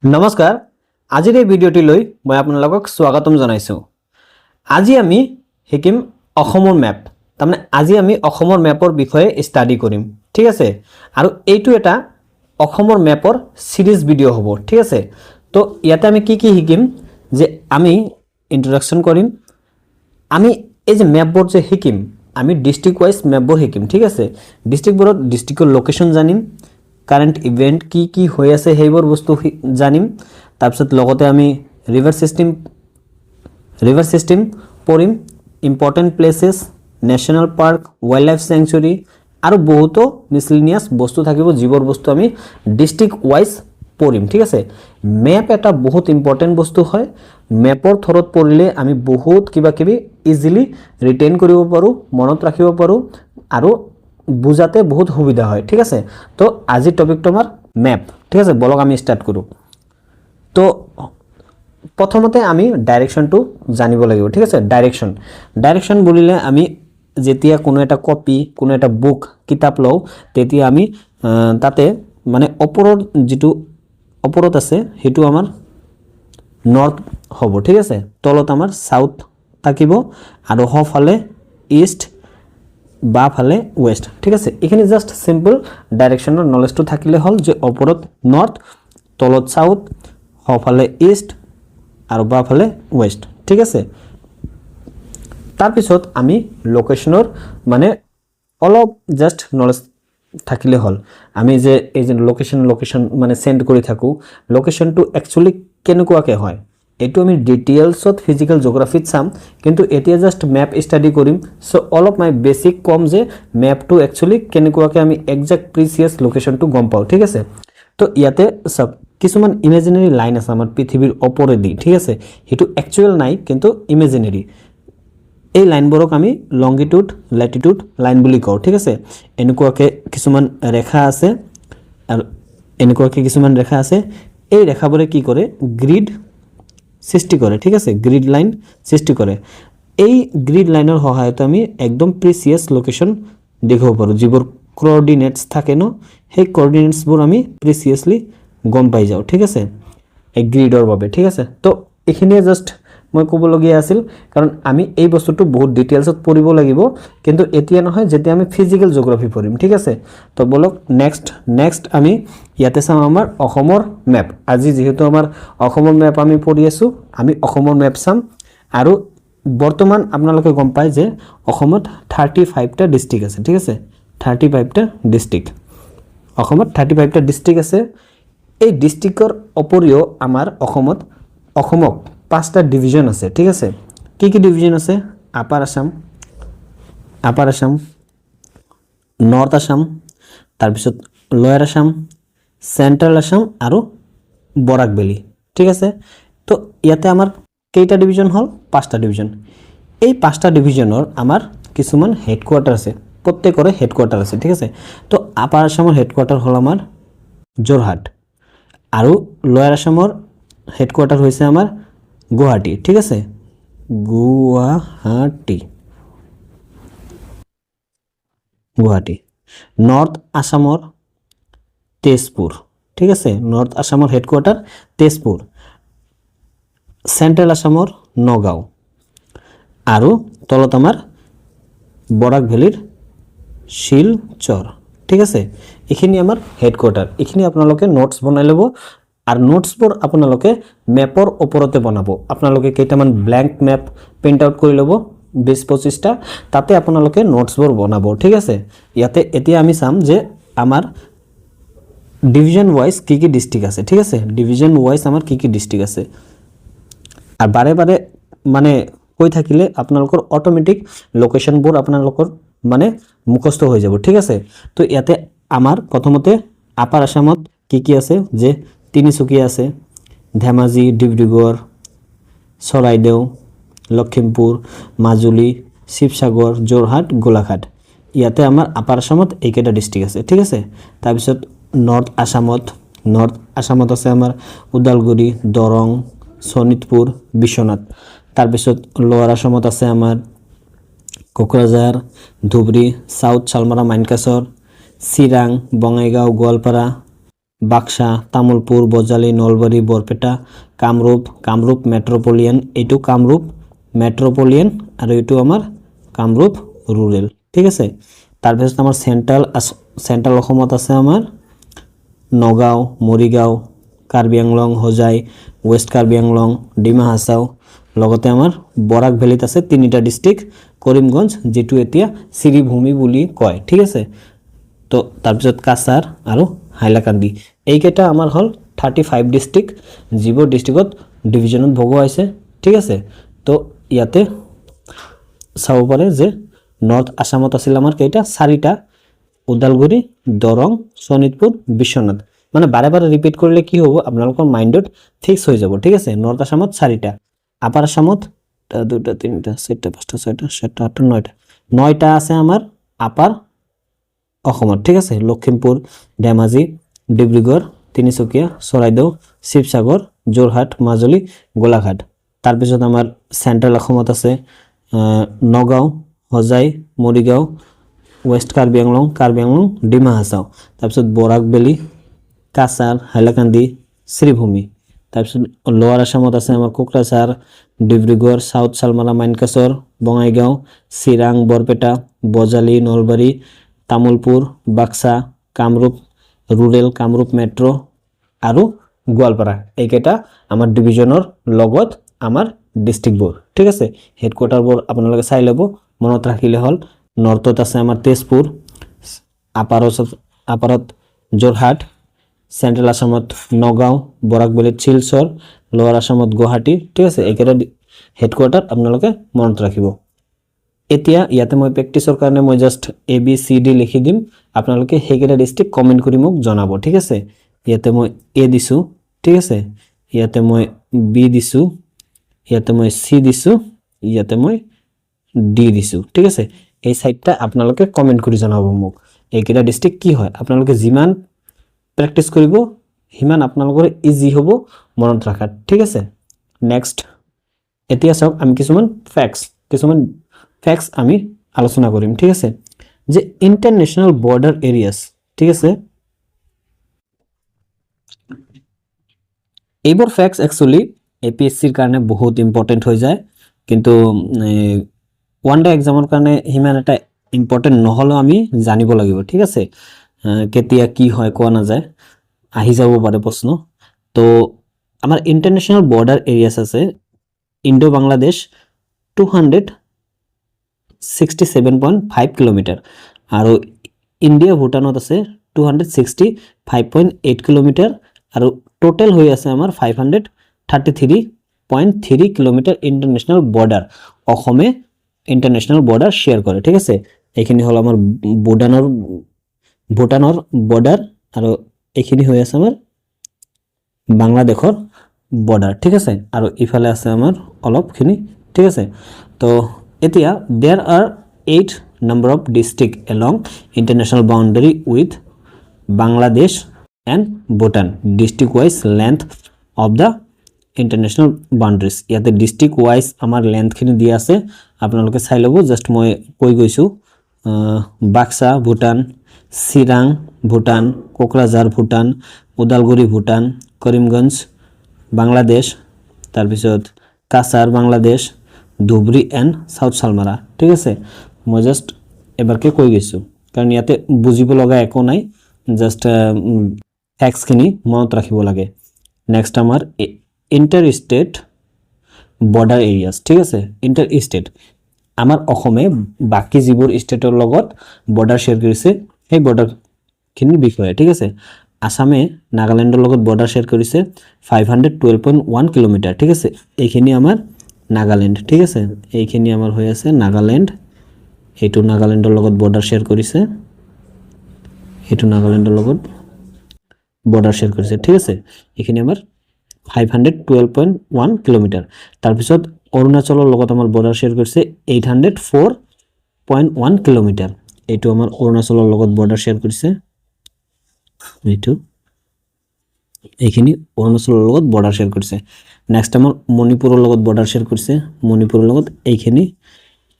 নমস্কাৰ আজিৰ এই ভিডিঅ'টিলৈ মই আপোনালোকক স্বাগতম জনাইছো। আজি আমি শিকিম অসমৰ মেপ। তাৰমানে আজি আমি অসমৰ মেপৰ বিষয়ে ষ্টাডি কৰিম, ঠিক আছে? আৰু এইটো এটা অসমৰ মেপৰ সিৰিজ ভিডিঅ' হ'ব, ঠিক আছে? তো ইয়াতে আমি কি শিকিম যে আমি ইন্ট্ৰডাকশন কৰিম। আমি এই যে মেপবোৰ যে শিকিম, আমি ডিস্ট্ৰিক্ট ওয়াইজ মেপবোৰ শিকিম, ঠিক আছে? ডিস্ট্ৰিক্টবোৰত ডিস্ট্ৰিক্টৰ লোকেশন জানিম, কাৰেন্ট ইভেন্ট কি কি হৈ আছে সেইবোৰ বস্তু জানিম। তাৰপিছত লগতে আমি ৰিভাৰ সিস্টেম পঢ়িম, important places, national park, wildlife sanctuary আৰু বহুতো মিসলিনিয়াস বস্তু থাকিব, যিবোৰ বস্তু আমি ডিস্ট্ৰিক্ট ওয়াইজ পঢ়িম, ঠিক আছে? মেপ এটা বহুত ইম্পৰ্টেন্ট বস্তু হয়। মেপৰ থৰত পঢ়িলে আমি বহুত কিবা কিবি ইজিলি ৰিটেইন কৰিব পাৰো, মনত ৰাখিব পাৰো আৰু বুজাতে বহুত সুবিধা হয়, ঠিক আছে? তো আজিৰ টপিকটো আমাৰ মেপ, ঠিক আছে? বলক আমি স্টাৰ্ট কৰো। তো প্ৰথমতে আমি ডাইৰেকশনটো জানিব লাগিব, ঠিক আছে? ডাইৰেকশন বুলিলে আমি যেতিয়া কোনো এটা কপি, কোনো এটা বুক কিতাপ লওঁ, তেতিয়া আমি তাতে মানে ওপৰৰ যেটো ওপৰত আছে হেতু আমাৰ নৰ্থ হ'ব, ঠিক আছে? তলত আমাৰ সাউথ থাকিব আৰু হফালে ইষ্ট, বাফালে ওয়েস্ট, ঠিক আছে? এখানে জাস্ট সিম্পল ডাইৰেকশনেৰ নলেজটো থাকিলে হল যে ওপৰত নৰ্থ, তলত সাউথ, হফালে ইষ্ট আৰু বাফালে ওয়েস্ট, ঠিক আছে? তাৰপিছত আমি লোকেশনৰ মানে অলপ জাস্ট নলেজ থাকিলে হল। আমি যে এই যে লোকেশন মানে সেন্ড কৰি থাকো, লোকেশনটো একচুয়ালি কেনেকুৱাকে হয় এটো আমি ডিটেইলছত ফিজিক্যাল জিওগ্ৰাফিত চাম, কিন্তু এতিয়া জাস্ট ম্যাপ স্টাডি কৰিম। So all of my basic come যে ম্যাপটো একচুয়ালি কেনেকুৱাকে আমি এক্সাক্ট প্রিসিয়াস লোকেশনটো গম পাও, ঠিক আছে? তো ইয়াতে সব কিছুমান ইমাজিনারি লাইন আছে আমাৰ পৃথিৱীৰ ওপৰেদি, ঠিক আছে? হেতু একচুয়াল নাই কিন্তু ইমাজিনাৰি। এই লাইনবোৰক আমি লংগিটিউড ল্যাটিটিউড লাইন বুলি কওঁ, ঠিক আছে? এনেকুৱাকে কিছুমান ৰেখা আছে আৰু এনেকুৱাকে কিছুমান ৰেখা আছে। এই ৰেখাবোৰে কি কৰে? গ্ৰিড সৃষ্টি কৰে, ঠিক আছে? গ্ৰিড লাইন সৃষ্টি কৰে। এই গ্ৰিড লাইনেৰ সহায়ত আমি একদম প্ৰিসিয়াস লোকেশন দেখাব পাৰো, যিবোৰ কোঅৰ্ডিনেটস থাকে ন, সেই কোঅৰ্ডিনেটসবোৰ আমি প্ৰিসিয়াসলি গম পাই যাও, ঠিক আছে? এই গ্ৰিডৰ বাবে, ঠিক আছে? তো এখিনিয়ে জাস্ট মই ক'বলগীয়া আছিল, কাৰণ আমি এই বস্তুটো বহুত ডিটেইলছত পঢ়িব লাগিব, কিন্তু এতিয়া নহয়, যেতিয়া আমি ফিজিক্যাল জিওগ্রাফি পঢ়িম, ঠিক আছে? তো বলক নেক্সট আমি ইয়াতে চাম আমাৰ অসমৰ মেপ। আজি যেহেতু আমাৰ অসমৰ মেপ আমি পঢ়ি আছো, আমি অসমৰ মেপ চাম। আৰু বৰ্তমান আপোনালোকে গম পায় যে অসমত 35টা ডিস্ট্ৰিক্ট আছে, ঠিক আছে? 35টা ডিস্ট্ৰিক্ট অসমত 35টা ডিস্ট্ৰিক্ট আছে। এই ডিস্ট্ৰিক্টৰ উপৰিও আমাৰ অসমক 5টা ডিভিজন আছে, ঠিক আছে? কি কি ডিভিজন আছে? আপাৰ আসাম, নৰ্থ আসাম, তাৰপিছত লোয়াৰ আসাম, সেন্ট্ৰাল আসাম আৰু বৰাক ভ্যালি, ঠিক আছে? তো ইয়াতে আমাৰ কেইটা ডিভিজন হল? 5টা ডিভিজন। এই 5টা ডিভিজনৰ আমাৰ কিছুমান হেডকোয়াৰ্টাৰ আছে, প্ৰত্যেকৰে হেডকোয়াৰ্টাৰ আছে, ঠিক আছে? তো আপাৰ আসামৰ হেডকোয়াৰ্টাৰ হল আমাৰ যোৰহাট, আৰু লোয়াৰ আসামৰ হেডকোয়াৰ্টাৰ হৈছে আমাৰ গুৱাহাটী, ঠিক আছে? গুৱাহাটী। নৰ্থ আসামৰ তেজপুৰ, ঠিক আছে? নৰ্থ আসামৰ হেডকোয়াৰ্টাৰ তেজপুৰ। সেন্ট্ৰাল আসামৰ নগাঁও, আৰু তলত আমাৰ বৰাক ভ্যালিৰ শিলচৰ, ঠিক আছে? এইখিনি আমাৰ হেডকোয়াৰ্টাৰ। এইখিনি আপোনালোকে নোটস বনাই ল'ব, আৰ নোটসবোৰ আপোনালোকে মেপৰ ওপৰতে বনাব। আপোনালোকে কেইটামান ব্ল্যাঙ্ক মেপ প্ৰিন্ট আউট কৰি ল'ব, 20-25টা, তাতে আপোনালোকে নোটসবোৰ বনাব, ঠিক আছে? ইয়াতে এতিয়া আমি চাম যে আমাৰ ডিভিজন ওয়াইজ কি কি ডিস্ট্ৰিক্ট আছে, ঠিক আছে? ডিভিজন ওয়াইজ আমাৰ কি কি ডিস্ট্ৰিক্ট আছে। আৰ বাৰে বাৰে মানে কৈ থাকিলে আপোনালোকৰ অটোমেটিক লোকেশনবোৰ আপোনালোকৰ মানে মুখস্থ হৈ যাব, ঠিক আছে? তো ইয়াতে আমাৰ প্ৰথমতে আপাৰ আসামত কি কি আছে? যে তিনিচুকীয়া আছে, ধেমাজি, ডিব্ৰুগড়, চৰাইদেউ, লখিমপুৰ, মাজুলী, শিৱসাগৰ, যোৰহাট, গোলাঘাট। ইয়াতে আমাৰ আপাৰ আসামত এইকেইটা ডিস্ট্ৰিক্ট আছে, ঠিক আছে? তাৰপিছত নৰ্থ আসামত আছে আমাৰ ওদালগুৰি, দৰং, শোণিতপুৰ, বিশ্বনাথ। তাৰপিছত লোৱাৰ আসামত আছে আমাৰ কোকৰাঝাৰ, ধুবুৰী, সাউথ শালমাৰা, মাইনকাছৰ, চিৰাং, বঙাইগাঁও, গোৱালপাৰা, বাক্সা, তামুলপুৰ, বজালী, নলবাৰী, বৰপেটা, কামৰূপ মেট্ৰপলিয়ান, এইটো কামৰূপ মেট্ৰপলিয়ান আৰু এইটো আমাৰ কামৰূপ ৰুৰেল, ঠিক আছে। তাৰপিছত আমাৰ চেণ্ট্ৰেল অসমত আছে আমাৰ নগাঁও, মৰিগাঁও, কাৰ্বি আংলং, হোজাই, ৱেষ্ট কাৰ্বি আংলং, ডিমা হাছাও, লগতে আমাৰ বৰাক ভেলীত আছে 3টা ডিষ্ট্ৰিক্ট, কৰিমগঞ্জ যেটো এতিয়া শ্ৰীভূমি বুলি কয়, ঠিক আছে। তো তাৰপিছত কাছাৰ আৰু হাইলাকান্দি, এইকেইটা আমাৰ হ'ল 35 ডিষ্ট্ৰিক্ট, যিবোৰ ডিষ্ট্ৰিক্টত ডিভিজনত ভগোৱা হৈছে, ঠিক আছে। তো ইয়াতে চাব পাৰে যে নৰ্থ আসামত আছিল আমাৰ কেইটা 4টা, ওদালগুৰি, দৰং, শোণিতপুৰ, বিশ্বনাথ। মানে বাৰে বাৰে ৰিপিট কৰিলে কি হ'ব আপোনালোকৰ মাইণ্ডত ফিক্স হৈ যাব, ঠিক আছে। নৰ্থ আসামত 4টা, আপাৰ আসামত 2টা 3টা 4টা 5টা 6টা 7টা 8টা 9টা আছে আমাৰ আপাৰ অসমত, ঠিক আছে। লখিমপুৰ, ধেমাজি, ডিব্ৰুগড়, তিনিচুকীয়া, চৰাইদেউ, শিৱসাগৰ, যোৰহাট, মাজুলী, গোলাঘাট। তাৰপিছত আমাৰ চেণ্ট্ৰেল অসমত আছে নগাঁও, হোজাই, মৰিগাঁও, ৱেষ্ট কাৰ্বি আংলং, ডিমা হাছাও। তাৰপিছত বৰাক ভেলী, কাছাৰ, হাইলাকান্দি, শ্ৰীভূমি। তাৰপিছত লোৱাৰ আসামত আছে আমাৰ Kokrajhar, Dibrugarh, south Salmara, Mankachar, Bongaigaon, Chirang, Barpeta, Bajali, Nalbari, Tamulpur, Baksa, Kamrup rural, Kamrup metro' আৰু গোৱালপাৰা। এইকেইটা আমাৰ ডিভিজনৰ লগত আমাৰ ডিষ্ট্ৰিক্টবোৰ, ঠিক আছে। হেডকোৱাৰ্টাৰবোৰ আপোনালোকে চাই ল'ব, মনত ৰাখিলে হ'ল। নৰ্থত আছে আমাৰ তেজপুৰ, আপাৰত যোৰহাট, চেণ্ট্ৰেল আসামত নগাঁও, বৰাক ভেলীত শিলচৰ, লোৱাৰ আসামত গুৱাহাটী, ঠিক আছে। এইকেইটা হেডকোৱাৰ্টাৰ আপোনালোকে মনত ৰাখিব। এতিয়া ইয়াতে মই প্ৰেক্টিছৰ কাৰণে মই জাষ্ট ABCD লিখি দিম, আপোনালোকে সেইকেইটা ডিষ্ট্ৰিক্ট কমেণ্ট কৰি মোক জনাব, ঠিক আছে। ইয়াতে মই A দিছোঁ, ঠিক আছে। ইয়াতে মই B দিছোঁ, ইয়াতে মই C দিছোঁ, ইয়াতে মই D দিছোঁ, ঠিক আছে। এই 4টা আপোনালোকে কমেণ্ট কৰি জনাব মোক এইকেইটা ডিষ্ট্ৰিক্ট কি হয়। আপোনালোকে যিমান প্ৰেক্টিছ কৰিব সিমান আপোনালোকৰ ইজি হ'ব মনত ৰাখাত, ঠিক আছে। নেক্সট এতিয়া চাওক আমি কিছুমান ফেক্টছ আমি আলোচনা কৰিম, ঠিক আছে। যে ইণ্টাৰনেশ্যনেল বৰ্ডাৰ এৰিয়াছ, ঠিক আছে। এইবোৰ ফেক্টছ একচুৱেলি APSCৰ কাৰণে বহুত ইম্পৰ্টেণ্ট হৈ যায়, কিন্তু ওৱান ডে এক্সামৰ কাৰণে সিমান এটা ইম্পৰ্টেণ্ট নহ'লেও আমি জানিব লাগিব, ঠিক আছে। কেতিয়া কি হয় কোৱা নাযায়, আহি যাব পাৰে প্ৰশ্ন। তো আমাৰ ইণ্টাৰনেশ্যনেল বৰ্ডাৰ এৰিয়াছ আছে ইণ্ডো বাংলাদেশ 267.5 কিলোমিটাৰ, আৰু ইণ্ডিয়া ভূটানত আছে 265.8 কিলোমিটাৰ, আৰু টোটেল হৈ আছে আমাৰ 533.3 কিলোমিটাৰ ইণ্টাৰনেশ্যনেল বৰ্ডাৰ অসমে ইণ্টাৰনেশ্যনেল বৰ্ডাৰ শ্বেয়াৰ কৰে, ঠিক আছে। এইখিনি হ'ল আমাৰ ভূটানৰ বৰ্ডাৰ, আৰু এইখিনি হৈ আছে আমাৰ বাংলাদেশৰ বৰ্ডাৰ, ঠিক আছে। আৰু ইফালে আছে আমাৰ অলপখিনি, ঠিক আছে। তো এতিয়া there are 8 number of district along international boundary with Bangladesh and Bhutan, district wise length of the international boundaries. ইয়াতে ডিষ্ট্ৰিক্ট ৱাইজ আমাৰ লেন্থখিনি দিয়া আছে, আপোনালোকে চাই ল'ব। জাষ্ট মই কৈ গৈছোঁ বাক্সা ভূটান, চিৰাং ভূটান, কোকৰাঝাৰ ভূটান, ওদালগুৰি ভূটান, কৰিমগঞ্জ বাংলাদেশ, তাৰপিছত কাছাৰ বাংলাদেশ, ধুবুৰী এণ্ড সাউথ চালমাৰা, ঠিক আছে। মই জাষ্ট এবাৰকে কৈ গৈছোঁ কাৰণ ইয়াতে বুজিব লগা একো নাই, জাষ্ট ফেক্টছখিনি মনত ৰাখিব লাগে। নেক্সট আমাৰ ইণ্টাৰ ষ্টেট বৰ্ডাৰ এৰিয়াছ, ঠিক আছে। ইণ্টাৰ ষ্টেট আমাৰ অসমে বাকী যিবোৰ ষ্টেটৰ লগত বৰ্ডাৰ শ্বেয়াৰ কৰিছে সেই বৰ্ডাৰখিনিৰ বিষয়ে, ঠিক আছে। আসামে নাগালেণ্ডৰ লগত বৰ্ডাৰ শ্বেয়াৰ কৰিছে 512.1 কিলোমিটাৰ, ঠিক আছে। এইখিনি আমাৰ নাগালেণ্ড, ঠিক আছে। এইখিনি আমাৰ হৈ আছে নাগালেণ্ড, এইটো নাগালেণ্ডৰ লগত বৰ্ডাৰ শ্বেয়াৰ কৰিছে, এইটো নাগালেণ্ডৰ লগত বৰ্ডাৰ শ্বেয়াৰ কৰিছে, ঠিক আছে। এইখিনি আমাৰ 512.1 কিলোমিটাৰ। তাৰপিছত অৰুণাচলৰ লগত আমাৰ বৰ্ডাৰ শ্বেয়াৰ কৰিছে 804.1 কিলোমিটাৰ, এইটো আমাৰ অৰুণাচলৰ লগত বৰ্ডাৰ শ্বেয়াৰ কৰিছে, এইখিনি অৰুণাচলৰ লগত বৰ্ডাৰ শ্বেয়াৰ কৰিছে। নেক্সট আমাৰ মণিপুৰৰ লগত বৰ্ডাৰ শ্বেয়াৰ কৰিছে, মণিপুৰৰ লগত এইখিনি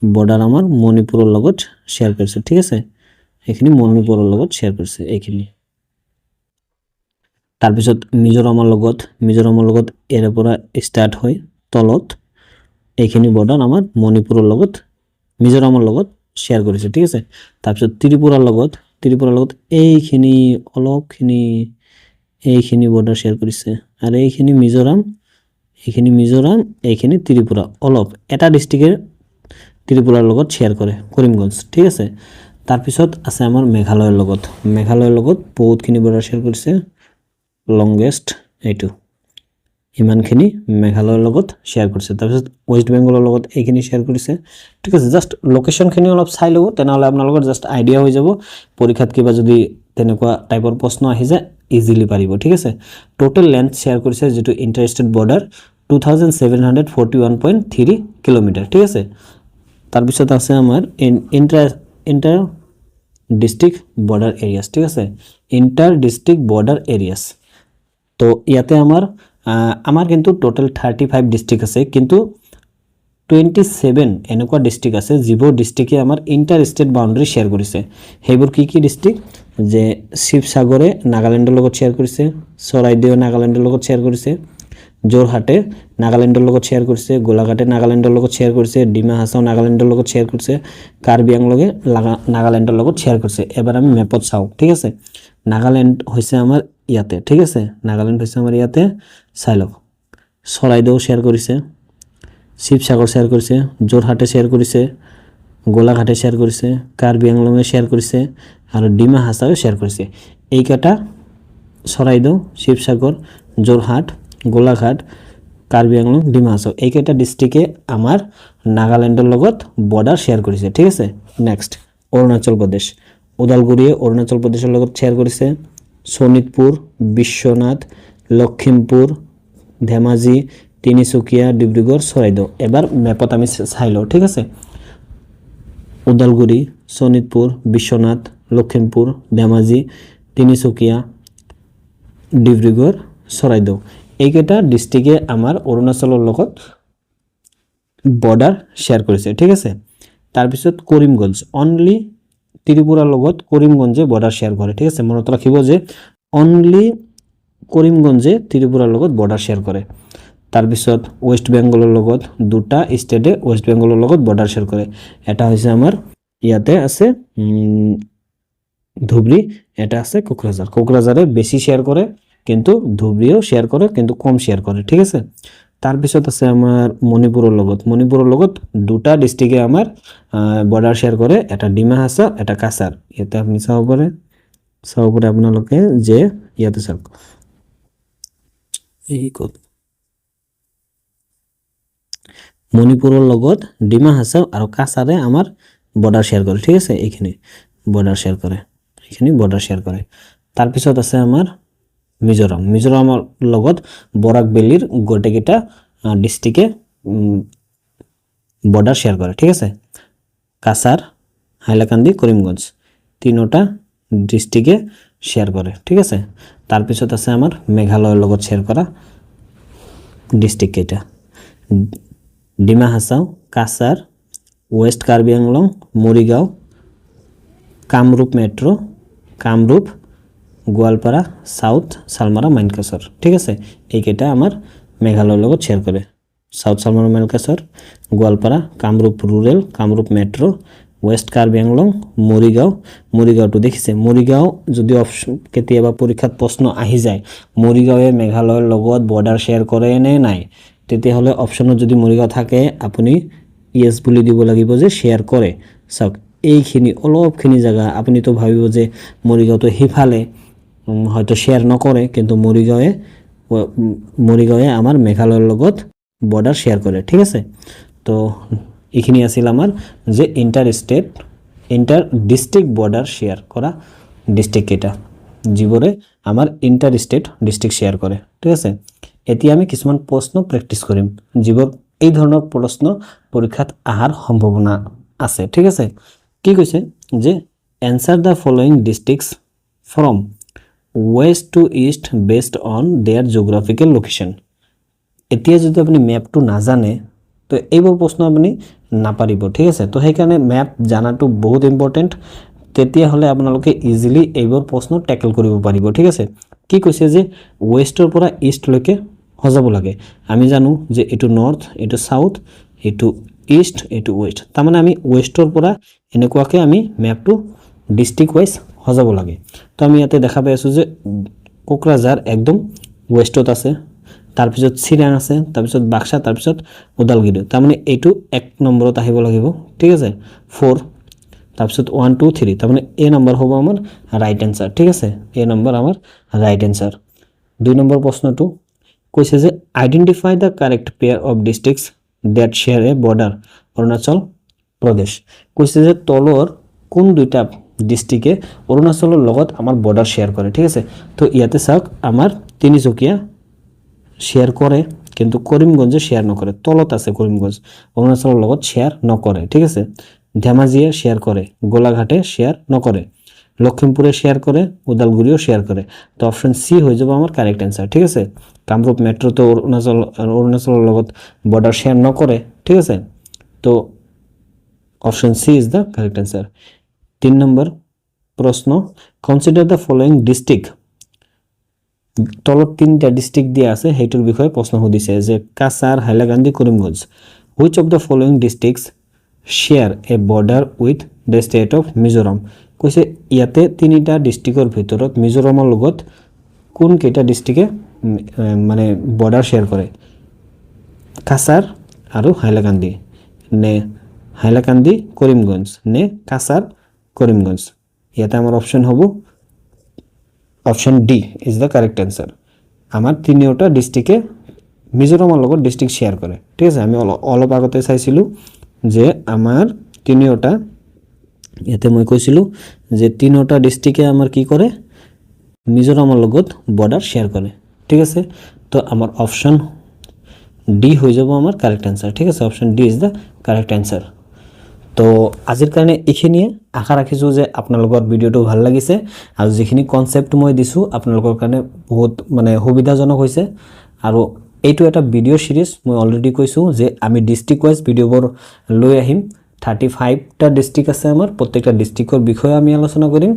বৰ্ডাৰ আমাৰ মণিপুৰৰ লগত শ্বেয়াৰ কৰিছে, ঠিক আছে। এইখিনি মণিপুৰৰ লগত শ্বেয়াৰ কৰিছে এইখিনি। তাৰপিছত মিজোৰামৰ লগত ইয়াৰ পৰা ষ্টাৰ্ট হৈ তলত এইখিনি বৰ্ডাৰ আমাৰ মণিপুৰৰ লগত মিজোৰামৰ লগত শ্বেয়াৰ কৰিছে ঠিক আছে তাৰপিছত ত্ৰিপুৰাৰ লগত এইখিনি অলপখিনি এইখিনি বৰ্ডাৰ শ্বেয়াৰ কৰিছে আৰু এইখিনি মিজোৰাম এইখিনি ত্ৰিপুৰা অলপ এটা ডিষ্ট্ৰিক্টে ত্ৰিপুৰাৰ লগত শ্বেয়াৰ কৰে কৰিমগঞ্জ ঠিক আছে তাৰপিছত আছে আমাৰ মেঘালয়ৰ লগত বহুতখিনি বৰ্ডাৰ শ্বেয়াৰ কৰিছে লংগেষ্ট এইটো ইমানখিনি মেঘালয়ৰ লগত শ্বেয়াৰ কৰিছে তাৰপিছত ৱেষ্ট বেংগলৰ লগত এইখিনি শ্বেয়াৰ কৰিছে ঠিক আছে জাষ্ট লোকেশ্যনখিনি অলপ চাই ল'ব তেনেহ'লে আপোনালোকৰ জাষ্ট আইডিয়া হৈ যাব পৰীক্ষাত কিবা যদি তেনেকুৱা টাইপৰ প্ৰশ্ন আহি যায় ইজিলি পাৰিব ঠিক আছে টোটেল লেন্থ শ্বেয়াৰ কৰিছে যেটো ইন্টাৰ ষ্টেট বৰ্ডাৰ 2741.3 কিলোমিটাৰ ঠিক আছে তাৰপিছত আছে আমাৰ ইন্টাৰ ডিস্ট্ৰিক্ট বৰ্ডাৰ এৰিয়াছ ঠিক আছে ইন্টাৰ ডিস্ট্ৰিক্ট বৰ্ডাৰ এৰিয়াছ তো ইয়াতে আমাৰ কিন্তু টোটেল 35 ডিস্ট্ৰিক্ট আছে কিন্তু 27 এনেকুৱা ডিস্ট্ৰিক্ট আছে যিবোৰ ডিস্ট্ৰিক্টে আমাৰ ইন্টাৰ ষ্টেট বাউন্ডাৰী শ্বেয়াৰ কৰিছে সেইবোৰ কি ডিস্ট্ৰিক্ট যে শিৱসাগৰে নাগালেণ্ডৰ লগত শ্বেয়াৰ কৰিছে চৰাইদেউ নাগালেণ্ডৰ লগত শ্বেয়াৰ কৰিছে যোৰহাটে নাগালেণ্ডৰ লগত শ্বেয়াৰ কৰিছে গোলাঘাটে নাগালেণ্ডৰ লগত শ্বেয়াৰ কৰিছে ডিমা হাছাও নাগালেণ্ডৰ লগত শ্বেয়াৰ কৰিছে কাৰ্বি আংলঙে নাগালেণ্ডৰ লগত শ্বেয়াৰ কৰিছে এবাৰ আমি মেপত চাও ঠিক আছে নাগালেণ্ড হৈছে আমাৰ ইয়াতে ঠিক আছে নাগালেণ্ড হৈছে আমাৰ ইয়াতে চাই লওক চৰাইদেউ শ্বেয়াৰ কৰিছে শিৱসাগৰ শ্বেয়াৰ কৰিছে যোৰহাটে শ্বেয়াৰ কৰিছে গোলাঘাটে শ্বেয়াৰ কৰিছে কাৰ্বি আংলঙে শ্বেয়াৰ কৰিছে আৰু ডিমা হাছাও শ্বেয়াৰ কৰিছে এইকেইটা চৰাইদেউ শিৱসাগৰ যোৰহাট গোলাঘাট কাৰ্বি আংলং ডিমা হাছাও এইকেইটা ডিস্ট্ৰিক্টে আমাৰ নাগালেণ্ডৰ লগত বৰ্ডাৰ শ্বেয়াৰ কৰিছে ঠিক আছে নেক্সট অৰুণাচল প্ৰদেশ ওদালগুৰিয়ে অৰুণাচল প্ৰদেশৰ লগত শ্বেয়াৰ কৰিছে শোণিতপুৰ বিশ্বনাথ লখিমপুৰ ধেমাজি তিনিচুকীয়া ডিব্ৰুগড় চৰাইদেউ এবাৰ মেপত আমি চাই লওঁ ঠিক আছে ওদালগুৰি শোণিতপুৰ বিশ্বনাথ লখিমপুৰ ধেমাজি তিনিচুকীয়া ডিব্ৰুগড় চৰাইদেউ এইকেইটা ডিস্ট্ৰিক্টে আমাৰ অৰুণাচলৰ লগত বৰ্ডাৰ শ্বেয়াৰ কৰিছে ঠিক আছে তাৰপিছত কৰিমগঞ্জ অনলি ত্ৰিপুৰাৰ লগত কৰিমগঞ্জে বৰ্ডাৰ শ্বেয়াৰ কৰে ঠিক আছে মনত ৰাখিব যে অনলি কৰিমগঞ্জে ত্ৰিপুৰাৰ লগত বৰ্ডাৰ শ্বেয়াৰ কৰে তাৰপিছত ৱেষ্ট বেংগলৰ লগত দুটা ষ্টেটে ৱেষ্ট বেংগলৰ লগত বৰ্ডাৰ শ্বেয়াৰ কৰে এটা হৈছে আমাৰ ইয়াতে আছে ধুবৰী এটা আছে কোকৰাঝাৰে বেছি শ্বেয়াৰ কৰে কিন্তু ধুবৰীও শ্বেয়াৰ কৰে কিন্তু কম শ্বেয়াৰ কৰে ঠিক আছে তাৰপিছত আছে আমাৰ মণিপুৰৰ লগত দুটা ডিস্ট্ৰিক্টে আমাৰ বৰ্ডাৰ শ্বেয়াৰ কৰে এটা ডিমা হাছাও এটা কাছাৰ ইয়াতে আপুনি চাব পাৰে আপোনালোকে যে ইয়াতে চাওক এই কত মণিপুৰৰ লগত ডিমা হাছাও আৰু কাছাৰে আমাৰ বৰ্ডাৰ শ্বেয়াৰ কৰে ঠিক আছে এইখিনি বৰ্ডাৰ শ্বেয়াৰ কৰে তাৰপিছত আছে আমাৰ মিজোৰামৰ লগত বৰাক ভেলীৰ গোটেইকেইটা ডিস্ট্ৰিক্টে বৰ্ডাৰ শ্বেয়াৰ কৰে ঠিক আছে কাছাৰ হাইলাকান্দি কৰিমগঞ্জ তিনিটা ডিস্ট্ৰিক্টে শ্বেয়াৰ কৰে ঠিক আছে তাৰপিছত আছে আমাৰ মেঘালয়ৰ লগত শ্বেয়াৰ কৰা ডিস্ট্ৰিক্ট কেইটা Dima Hasao Cachar west Karbi Anglong Morigaon Kamrup metro' Kamrup Goalpara south Salmara Mankachar ঠিক আছে এইকেইটা আমাৰ মেঘালয়ৰ লগত শ্বেয়াৰ কৰে south Salmara Mankachar Goalpara Kamrup rural Kamrup metro' west Karbi Anglong মৰিগাঁওটো দেখিছে মৰিগাঁও যদি অপশ্যন কেতিয়াবা পৰীক্ষাত প্ৰশ্ন আহি যায় মৰিগাঁৱে মেঘালয়ৰ লগত বৰ্ডাৰ শ্বেয়াৰ কৰে নে নাই তেতিয়াহ'লে অপশ্যনত যদি মৰিগাঁও থাকে আপুনি ইয়েছ বুলি দিব লাগিব যে শ্বেয়াৰ কৰে চাওক এইখিনি অলপখিনি জায়গা আপুনিতো ভাবিব যে মৰিগাঁওটো হিফালে হয়তো শ্বেয়াৰ নকৰে কিন্তু মৰিগাঁৱে আমাৰ মেঘালয়ৰ লগত বৰ্ডাৰ শ্বেয়াৰ কৰে ঠিক আছে তো এইখিনি আছিল আমাৰ যে ইন্টাৰ ডিস্ট্ৰিক্ট বৰ্ডাৰ শ্বেয়াৰ কৰা ডিস্ট্ৰিক্ট কেইটা যিবোৰে আমাৰ ইন্টাৰ ষ্টেট ডিস্ট্ৰিক্ট শ্বেয়াৰ কৰে ঠিক আছে এতিয়া আমি কিছুমান প্ৰশ্ন প্ৰেক্টিছ কৰিম যিবোৰ এই ধৰণৰ প্ৰশ্ন পৰীক্ষাত আহাৰ সম্ভাৱনা আছে ঠিক আছে কি কৈছে যে answer the following districts from west to east based on their geographical location এতিয়া যদি আপুনি ম্যাপটো নাজানে তো এইবোৰ প্ৰশ্ন আপুনি নাপাৰিব ঠিক আছে তো সেইকাৰণে ম্যাপ জানাটো বহুত ইম্পৰ্টেন্ট তেতিয়া হলে আপোনালোকে ইজিলি এইবোৰ প্ৰশ্ন ট্যাকল কৰিব পাৰিব ঠিক আছে কি কৈছে যে ৱেষ্টৰ পৰা ইষ্টলৈকে সজাব লাগে আমি জানো যে এটো নৰ্থ এটো সাউথ এটো ইষ্ট এটো ওয়েস্ট তাৰ মানে আমি ওয়েস্টৰ পৰা এনেকুৱাকে আমি ম্যাপটো ডিস্ট্রিক্ট ওয়াইজ সজাব লাগে তো আমি ইয়াতে দেখা পাই আছো যে কোকৰাঝাৰ একদম ওয়েস্টত আছে তাৰপিছত চিৰাং আছে তাৰপিছত বাক্সা তাৰপিছত ওদালগুৰি তাৰ মানে এটো 1 নম্বৰত আহিব লাগিব ঠিক আছে 4 তাৰপিছত 1 2 3 তাৰ মানে এ নম্বৰ হ'ব আমাৰ ৰাইট আনসাৰ ঠিক আছে এ নম্বৰ আমাৰ ৰাইট আনসাৰ 2 নম্বৰ প্ৰশ্নটো কৈছে যে identify the correct pair of districts that share a border Arunachal Pradesh কৈছে যে তলৰ কোন দুইটা ডিস্ট্ৰিক্টে অৰুণাচলৰ লগত আমাৰ বৰ্ডাৰ শেয়াৰ কৰে ঠিক আছে তো ইয়াতে চাওক আমাৰ তিনিচুকীয়া শেয়াৰ কৰে কিন্তু কৰিমগঞ্জে শেয়াৰ নকৰে তলত আছে কৰিমগঞ্জ অৰুণাচলৰ লগত শেয়াৰ নকৰে ঠিক আছে ধেমাজিয়ে শেয়ার করে গোলাঘাটে শেয়ার নকরে লখিমপুরে শেয়ার করে উদালগুড়িও শেয়ার করে তো অপশন সি হয়ে যাবে আমার কারেক্ট অ্যান্সার ঠিক আছে কামরূপ মেট্রো তো অরুণাচলের লগত বর্ডার শেয়ার নকরে ঠিক আছে তো option C is the correct answer 3 number প্রশ্ন কনসিডার দ্য ফলোইং ডিস্ট্রিক্ট তলত 3টা ডিস্ট্রিক্ট দিয়া আছে হেইটোর বিষয়ে প্রশ্ন সুধিছে যে Cachar Hailakandi Karimganj which of the following districts share a border with the state of Mizoram কৈছে ইয়াতে 3টা ডিস্ট্ৰিক্টৰ ভিতৰত মিজোৰামৰ লগত কোন কেইটা ডিস্ট্ৰিক্টে মানে বৰ্ডাৰ শেয়াৰ কৰে কাছাৰ আৰু হাইলাকান্দি নে হাইলাকান্দি কৰিমগঞ্জ নে কাছাৰ কৰিমগঞ্জ ইয়াতে আমাৰ অপশন হ'ব option D is the correct answer আমাৰ তিনিওটা ডিস্ট্ৰিক্টে মিজোৰামৰ লগত ডিস্ট্রিক্ট শেয়ার করে ঠিক আছে আমি অলপ আগতে চাইছিলো যে আমার তিনিওটা ইয়াতে মই কৈছিলো যে তিনিওটা ডিস্ট্রিক্টে আমার কি করে মিজোৰামৰ লগত বর্ডার শেয়ার করে ঠিক আছে তো আমার অপশন ডি হয়ে যাব আমার কারেক্ট অ্যান্সার ঠিক আছে option D is the correct answer তো আজিৰ কাৰণে এইখিনিয়ে আশা ৰাখিছো যে আপোনালোকৰ ভিডিওটো ভাল লাগিছে আৰু যিখিনি কনসেপ্ট মই দিছো আপোনালোকৰ কাৰণে বহুত মানে সুবিধাজনক হৈছে আৰু এইটো এটা ভিডিও সিৰিজ মই অলৰেডি কৈছো যে আমি ডিস্ট্ৰিক্ট ওয়াইজ ভিডিওবোৰ লৈ আহিম 35টা ডিস্ট্ৰিক্ট আছে আমাৰ প্ৰত্যেকটা ডিস্ট্ৰিক্টৰ বিষয়ে আমি আলোচনা কৰিম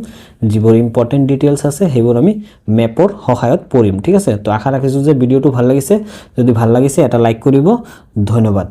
যিবোৰ ইম্পৰ্টেন্ট ডিটেইলছ আছে সেইবোৰ আমি ম্যাপৰ সহায়ত পঢ়িম ঠিক আছে তো আশা ৰাখিছো যে ভিডিওটো ভাল লাগিছে যদি ভাল লাগিছে এটা লাইক কৰিব ধন্যবাদ